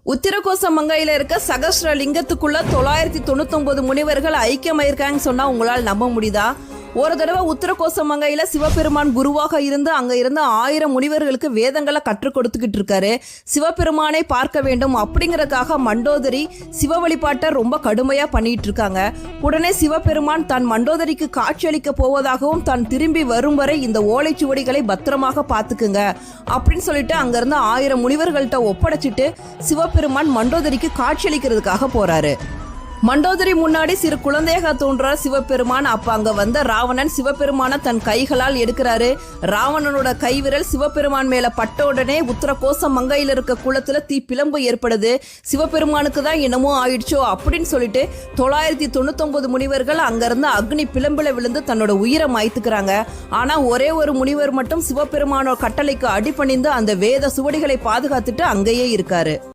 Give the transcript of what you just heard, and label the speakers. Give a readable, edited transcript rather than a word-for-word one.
Speaker 1: உத்திரகோச மங்கையில இருக்க சகஸ்ர லிங்கத்துக்குள்ள 999 முனிவர்கள் ஐக்கியமாயிருக்காங்க சொன்னா உங்களால் நம்ப முடியுதா? ஒரு தடவை உத்திரகோச மங்கையில சிவபெருமான் குருவாக இருந்து அங்க இருந்த 1000 முனிவர்களுக்கு வேதங்களை கற்றுக் கொடுத்துக்கிட்டு இருக்காரு. சிவபெருமானை பார்க்க வேண்டும் அப்படிங்கறதுக்காக மண்டோதரி சிவ வழிபாட்டை ரொம்ப கடுமையா பண்ணிட்டு இருக்காங்க. உடனே சிவபெருமான் தான் மண்டோதரிக்கு காட்சியளிக்க போவதாகவும் தான் திரும்பி வரும் வரை இந்த ஓலைச்சுவடிகளை பத்திரமாக பார்த்துக்குங்க அப்படின்னு சொல்லிட்டு அங்க இருந்த 1000 முனிவர்கள்ட்ட ஒப்படைச்சிட்டு சிவபெருமான் மண்டோதரிக்கு காட்சியளிக்கிறதுக்காக போறாரு. மண்டோதரி முன்னாடி சிறு குழந்தையாக தோன்றார் சிவபெருமான். அப்ப அங்க வந்த ராவணன் சிவபெருமான தன் கைகளால் எடுக்கிறாரு. ராவணனோட கைவிரல் சிவபெருமான் மேல பட்ட உடனே உத்தரகோச மங்கையில இருக்க குளத்துல தீ பிளம்பு ஏற்படுது. சிவபெருமானுக்கு தான் என்னமோ ஆயிடுச்சோ அப்படின்னு சொல்லிட்டு 999 முனிவர்கள் அங்க இருந்து அக்னி பிளம்புல விழுந்து தன்னோட உயிரை மாய்த்துக்கிறாங்க. ஆனா ஒரே ஒரு முனிவர் மட்டும் சிவபெருமானோட கட்டளைக்கு அடிபணிந்து அந்த வேத சுவடிகளை பாதுகாத்துட்டு அங்கேயே இருக்காரு.